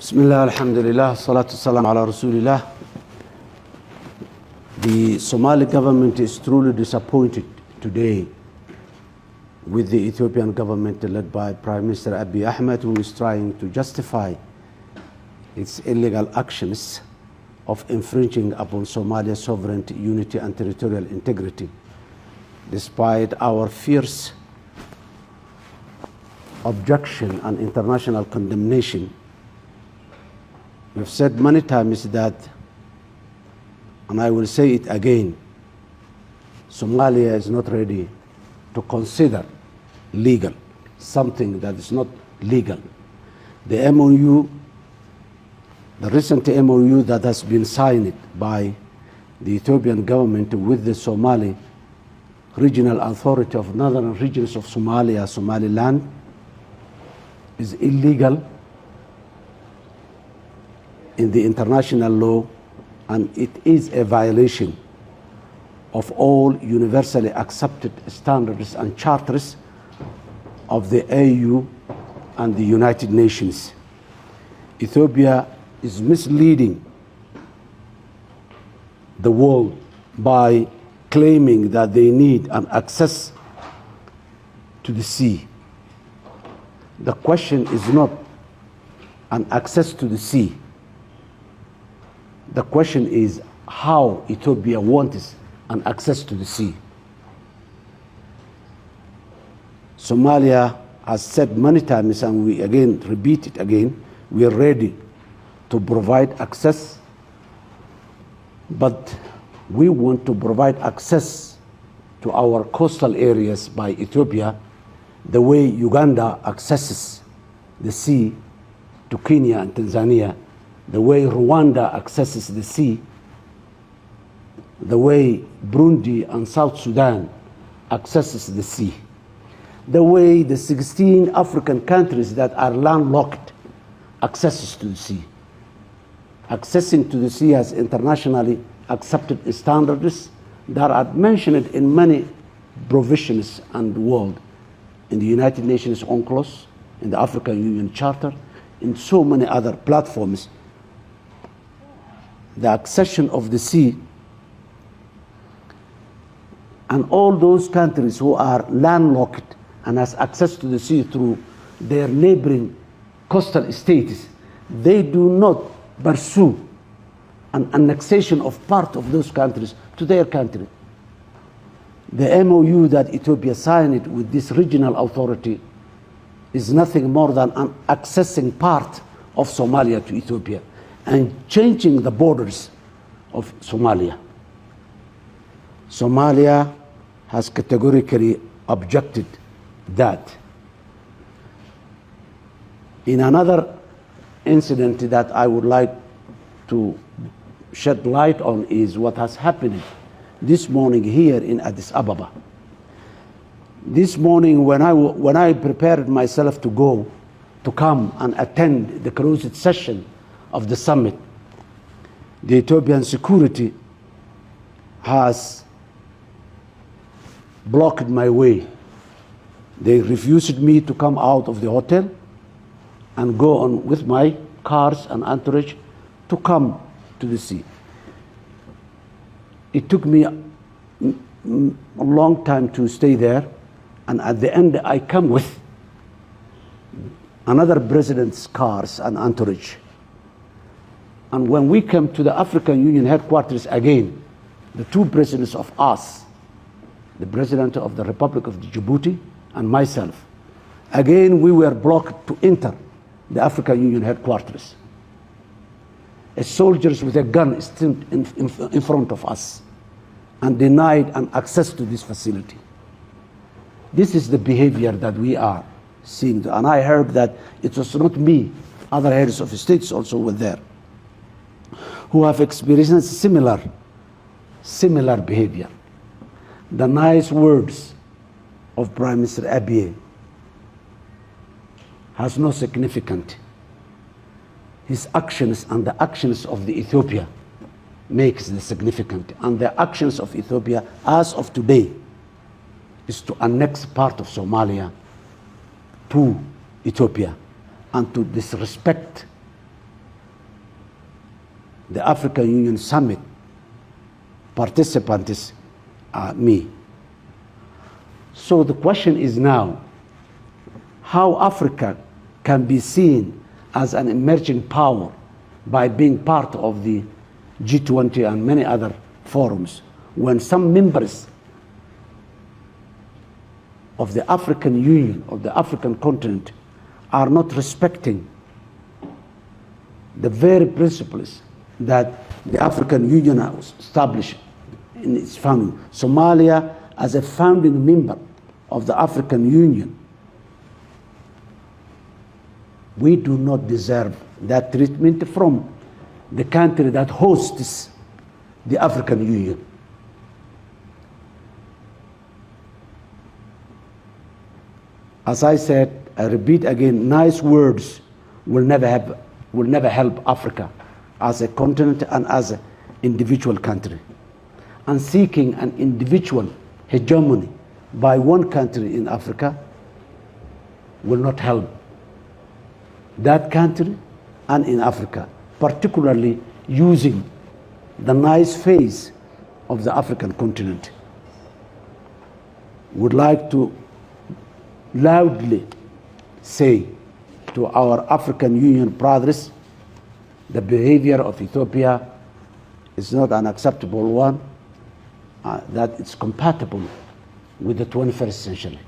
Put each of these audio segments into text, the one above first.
Bismillah, alhamdulillah, salatu salam ala rasulillah. The Somali government is truly disappointed today with the Ethiopian government led by Prime Minister Abiy Ahmed, who is trying to justify its illegal actions of infringing upon Somalia's sovereignty, unity, and territorial integrity. Despite our fierce objection and international condemnation, we've said many times that, and I will say it again, Somalia is not ready to consider legal something that is not legal. The MOU, the recent MOU that has been signed by the Ethiopian government with the Somali Regional Authority of Northern Regions of Somalia, Somaliland, is illegal in the international law, and it is a violation of all universally accepted standards and charters of the AU and the United Nations. Ethiopia is misleading the world by claiming that they need an access to the sea. The question is not an access to the sea. The question is how Ethiopia wants an access to the sea. Somalia has said many times, and we again repeat it again, we are ready to provide access, but we want to provide access to our coastal areas by Ethiopia the way Uganda accesses the sea to Kenya and Tanzania, the way Rwanda accesses the sea, the way Burundi and South Sudan accesses the sea, the way the 16 African countries that are landlocked accesses to the sea. Accessing to the sea has internationally accepted standards that are mentioned in many provisions and the world, in the United Nations UNCLOS, in the African Union Charter, in so many other platforms. The accession of the sea, and all those countries who are landlocked and has access to the sea through their neighboring coastal states, they do not pursue an annexation of part of those countries to their country. The MOU that Ethiopia signed with this regional authority is nothing more than an accessing part of Somalia to Ethiopia and changing the borders of Somalia. Somalia has categorically objected that. In another incident that I would like to shed light on is what has happened this morning here in Addis Ababa. This morning when I prepared myself to come and attend the closed session of the summit, the Ethiopian security has blocked my way. They refused me to come out of the hotel and go on with my cars and entourage to come to the sea. It took me a long time to stay there, and at the end I come with another president's cars and entourage. And when we came to the African Union headquarters again, the two presidents of us, the president of the Republic of Djibouti and myself, again we were blocked to enter the African Union headquarters. Soldiers with a gun stood in front of us and denied an access to this facility. This is the behavior that we are seeing. And I heard that it was not me, other heads of states also were there, who have experienced similar behavior. The nice words of Prime Minister Abiy has no significance. His actions and the actions of the Ethiopia makes the significant. And the actions of Ethiopia as of today is to annex part of Somalia to Ethiopia and to disrespect the African Union Summit participants are me. So the question is now, how Africa can be seen as an emerging power by being part of the G20 and many other forums, when some members of the African Union, of the African continent, are not respecting the very principles that the African Union has established in its founding. Somalia, as a founding member of the African Union, we do not deserve that treatment from the country that hosts the African Union. As I said, I repeat again, nice words will never help Africa as a continent and as an individual country. And seeking an individual hegemony by one country in Africa will not help that country and in Africa, particularly using the nice face of the African continent. Would like to loudly say to our African Union brothers, the behavior of Ethiopia is not an acceptable one, that it's compatible with the 21st century.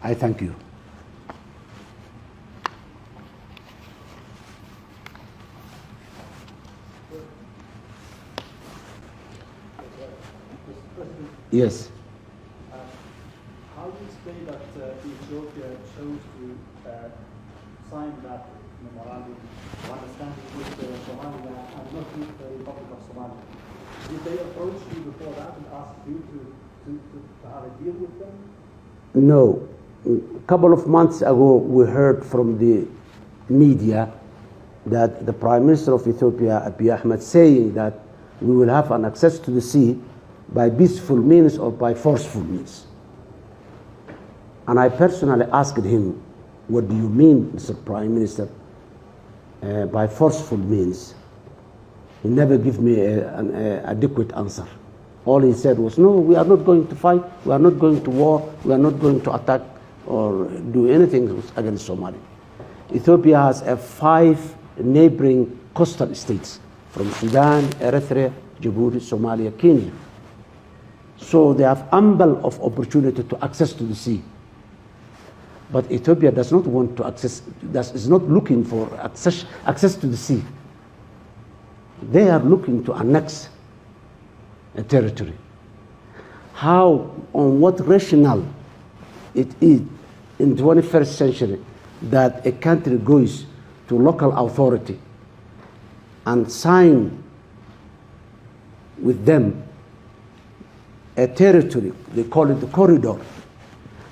I thank you. Yes. How do you explain that Ethiopia chose to sign that memorandum of understanding with Somalia and not with the Republic of Somalia? Did they approach you before that and ask you to have a deal with them? No. A couple of months ago, we heard from the media that the Prime Minister of Ethiopia, Abiy Ahmed, saying that we will have an access to the sea by peaceful means or by forceful means. And I personally asked him, what do you mean, Mr. Prime Minister, by forceful means? He never gave me an adequate answer. All he said was, no, we are not going to fight, we are not going to war, we are not going to attack or do anything against Somalia. Ethiopia has 5 neighboring coastal states from Sudan, Eritrea, Djibouti, Somalia, Kenya. So they have ample of opportunity to access to the sea. But Ethiopia does not want to access, is not looking for access to the sea. They are looking to annex a territory. How, on what rationale it is in the 21st century that a country goes to local authority and sign with them a territory, they call it the corridor,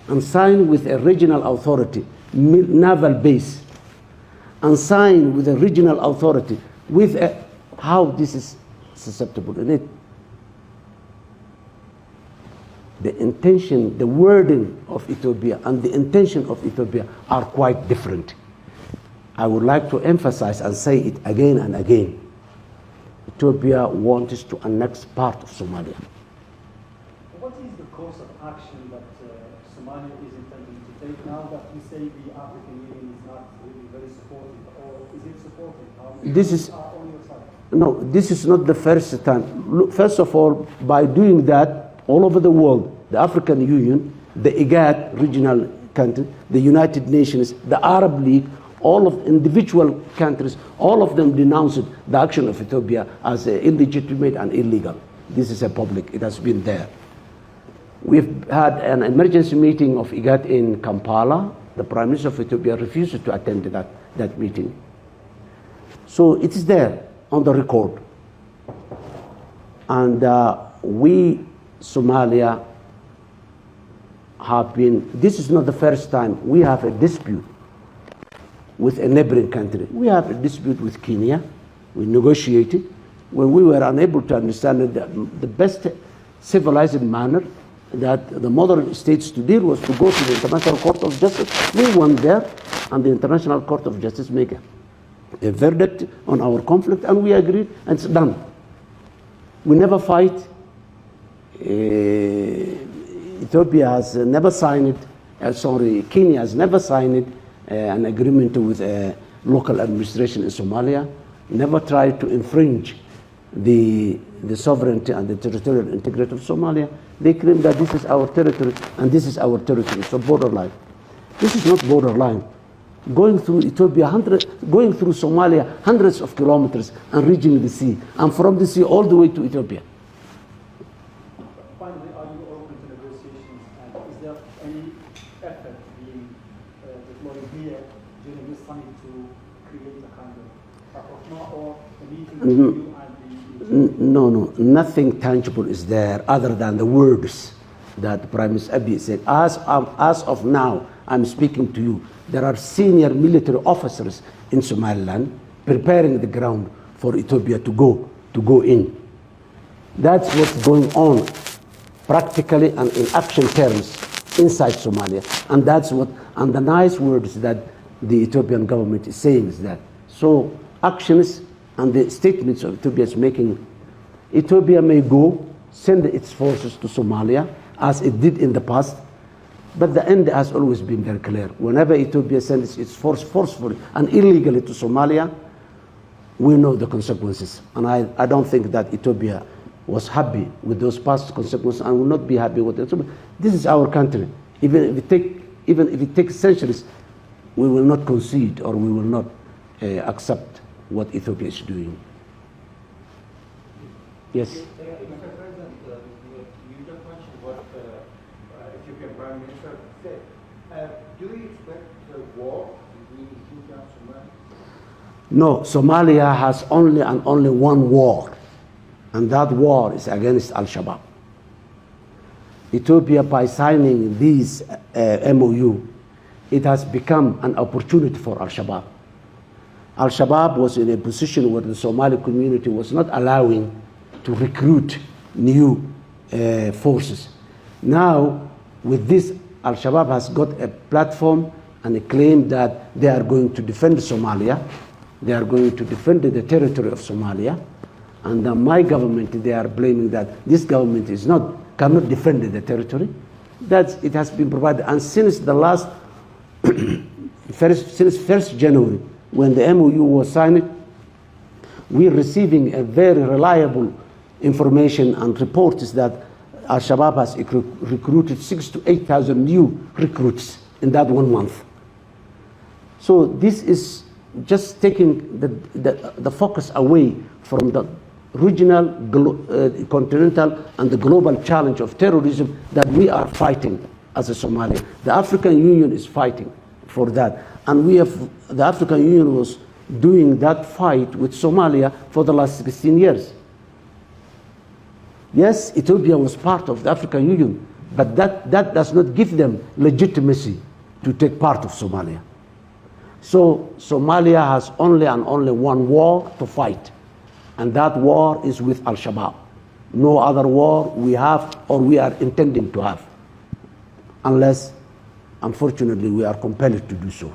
and sign with a regional authority, naval base, and sign with a regional authority with a, how this is susceptible in it. The intention, the wording of Ethiopia and the intention of Ethiopia are quite different. I would like to emphasize and say it again and again. Ethiopia wants to annex part of Somalia. What is the course of action that Somalia is intending to take now that you say the African Union is not really very supportive, or is it supportive? This is on your side? No, this is not the first time. Look, first of all, by doing that all over the world, the African Union, the IGAD regional country, the United Nations, the Arab League, all of individual countries, all of them denounced the action of Ethiopia as illegitimate and illegal. This is a public, it has been there. We've had an emergency meeting of IGAD in Kampala. The Prime Minister of Ethiopia refused to attend that meeting. So it is there on the record. And we, Somalia, have been, this is not the first time we have a dispute with a neighboring country. We have a dispute with Kenya. We negotiated. When we were unable to understand the best civilized manner that the modern states to deal was to go to the International Court of Justice. We went there, and the International Court of Justice made a a verdict on our conflict, and we agreed, and it's done. We never fight. Ethiopia has never signed it. Kenya has never signed an agreement with a local administration in Somalia. Never tried to infringe the sovereignty and the territorial integrity of Somalia. They claim that this is our territory and this is our territory, so borderline. This is not borderline. Going through Ethiopia, going through Somalia, hundreds of kilometers and reaching the sea, and from the sea all the way to Ethiopia. Finally, are you open to negotiations, and is there any effort being deployed here during this summit to create a kind of or a meeting between you and the No, nothing tangible is there other than the words that Prime Minister Abiy said. As of now, I'm speaking to you, there are senior military officers in Somaliland preparing the ground for Ethiopia to go in. That's what's going on practically and in action terms inside Somalia. And that's what, and the nice words that the Ethiopian government is saying is that. So actions and the statements of Ethiopia is making, Ethiopia may go, send its forces to Somalia, as it did in the past, but the end has always been very clear. Whenever Ethiopia sends its force forcefully and illegally to Somalia, we know the consequences. And I don't think that Ethiopia was happy with those past consequences and will not be happy with it. This is our country. Even if it takes centuries, we will not concede or we will not accept what Ethiopia is doing. Yes? Mr. President, you just mentioned what Ethiopian Prime Minister said. Do you expect a war between Ethiopia and Somalia? No, Somalia has only one war, and that war is against Al-Shabaab. Ethiopia, by signing these MOU, it has become an opportunity for Al-Shabaab. Al-Shabaab was in a position where the Somali community was not allowing to recruit new forces. Now, with this, Al-Shabaab has got a platform and a claim that they are going to defend Somalia. They are going to defend the territory of Somalia. And my government, they are blaming that this government cannot defend the territory. It has been provided. And since the last, since 1st January, when the MOU was signed, we're receiving a very reliable information and reports that Al-Shabaab has recruited 6,000 to 8,000 new recruits in that 1 month. So this is just taking the focus away from the regional, continental, and the global challenge of terrorism that we are fighting as a Somalia. The African Union is fighting for that. And the African Union was doing that fight with Somalia for the last 16 years. Yes, Ethiopia was part of the African Union, but that does not give them legitimacy to take part of Somalia. So Somalia has only one war to fight, and that war is with Al-Shabaab. No other war we have or we are intending to have, unless, unfortunately, we are compelled to do so.